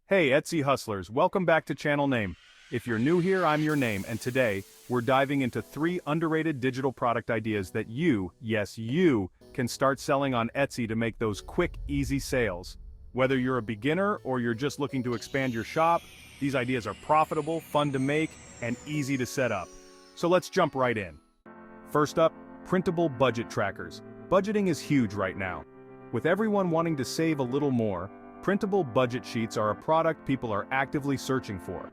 Hey Etsy hustlers, welcome back to Channel Name. If you're new here, I'm your name, and today, we're diving into 3 underrated digital product ideas that you, yes you, can start selling on Etsy to make those quick, easy sales. Whether you're a beginner or you're just looking to expand your shop, these ideas are profitable, fun to make, and easy to set up. So let's jump right in. First up, printable budget trackers. Budgeting is huge right now. With everyone wanting to save a little more, printable budget sheets are a product people are actively searching for.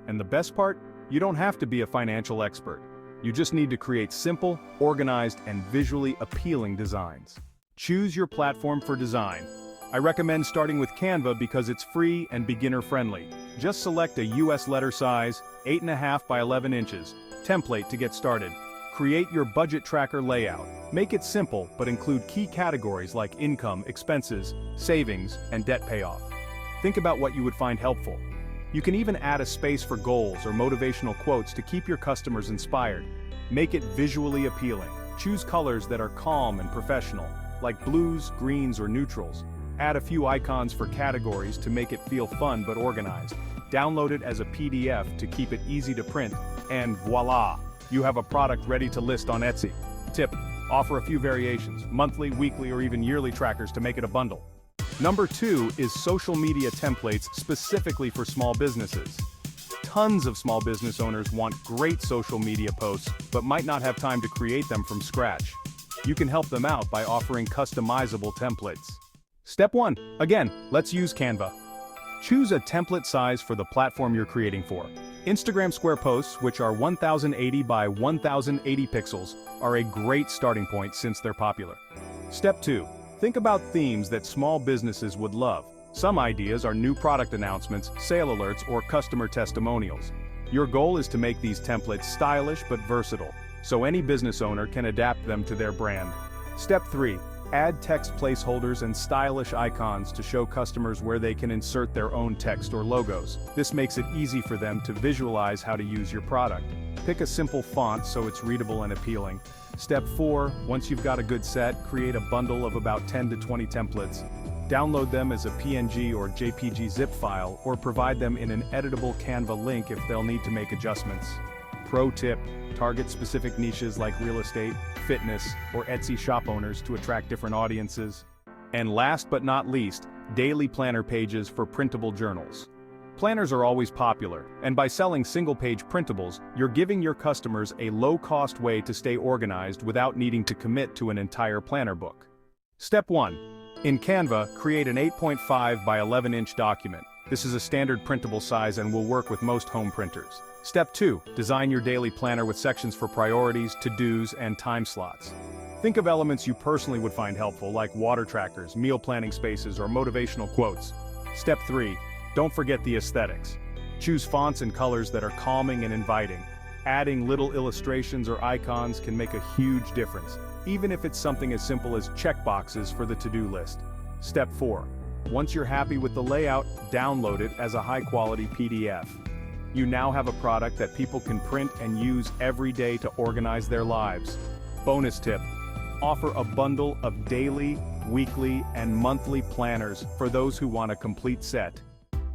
And the best part? You don't have to be a financial expert. You just need to create simple, organized, and visually appealing designs. Choose your platform for design. I recommend starting with Canva because it's free and beginner-friendly. Just select a US letter size, 8.5 by 11 inches, template to get started. Create your budget tracker layout. Make it simple, but include key categories like income, expenses, savings, and debt payoff. Think about what you would find helpful. You can even add a space for goals or motivational quotes to keep your customers inspired. Make it visually appealing. Choose colors that are calm and professional, like blues, greens, or neutrals. Add a few icons for categories to make it feel fun but organized. Download it as a PDF to keep it easy to print, and voila! You have a product ready to list on Etsy. Tip: offer a few variations, monthly, weekly, or even yearly trackers to make it a bundle. Number 2 is social media templates specifically for small businesses. Tons of small business owners want great social media posts, but might not have time to create them from scratch. You can help them out by offering customizable templates. Step 1. Again, let's use Canva. Choose a template size for the platform you're creating for. Instagram Square posts, which are 1080 by 1080 pixels, are a great starting point since they're popular. Step 2. Think about themes that small businesses would love. Some ideas are new product announcements, sale alerts, or customer testimonials. Your goal is to make these templates stylish but versatile, so any business owner can adapt them to their brand. Step 3. Add text placeholders and stylish icons to show customers where they can insert their own text or logos. This makes it easy for them to visualize how to use your product. Pick a simple font so it's readable and appealing. Step 4. Once you've got a good set, create a bundle of about 10 to 20 templates. Download them as a PNG or JPG zip file, or provide them in an editable Canva link if they'll need to make adjustments. Pro tip: target specific niches like real estate, fitness, or Etsy shop owners to attract different audiences. And last but not least, daily planner pages for printable journals. Planners are always popular, and by selling single-page printables, you're giving your customers a low-cost way to stay organized without needing to commit to an entire planner book. Step 1. In Canva, create an 8.5 by 11-inch document. This is a standard printable size and will work with most home printers. Step 2. Design your daily planner with sections for priorities, to-dos, and time slots. Think of elements you personally would find helpful, like water trackers, meal planning spaces, or motivational quotes. Step 3. Don't forget the aesthetics. Choose fonts and colors that are calming and inviting. Adding little illustrations or icons can make a huge difference, even if it's something as simple as checkboxes for the to-do list. Step 4. Once you're happy with the layout, download it as a high-quality PDF. You now have a product that people can print and use every day to organize their lives. Bonus tip: offer a bundle of daily, weekly, and monthly planners for those who want a complete set.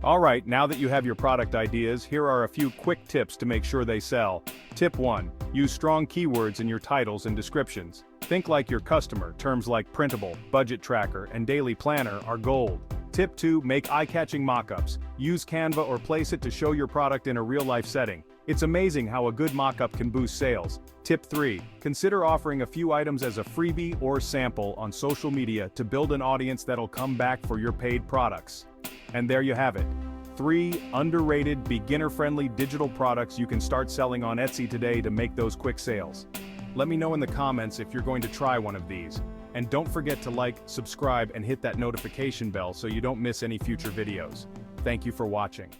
Alright, now that you have your product ideas, here are a few quick tips to make sure they sell. Tip 1. Use strong keywords in your titles and descriptions. Think like your customer. Terms like printable, budget tracker, and daily planner are gold. Tip 2. Make eye-catching mock-ups. Use Canva or place it to show your product in a real-life setting. It's amazing how a good mock-up can boost sales. Tip 3. Consider offering a few items as a freebie or sample on social media to build an audience that'll come back for your paid products. And there you have it. 3 underrated, beginner-friendly digital products you can start selling on Etsy today to make those quick sales. Let me know in the comments if you're going to try one of these. And don't forget to like, subscribe, and hit that notification bell so you don't miss any future videos. Thank you for watching.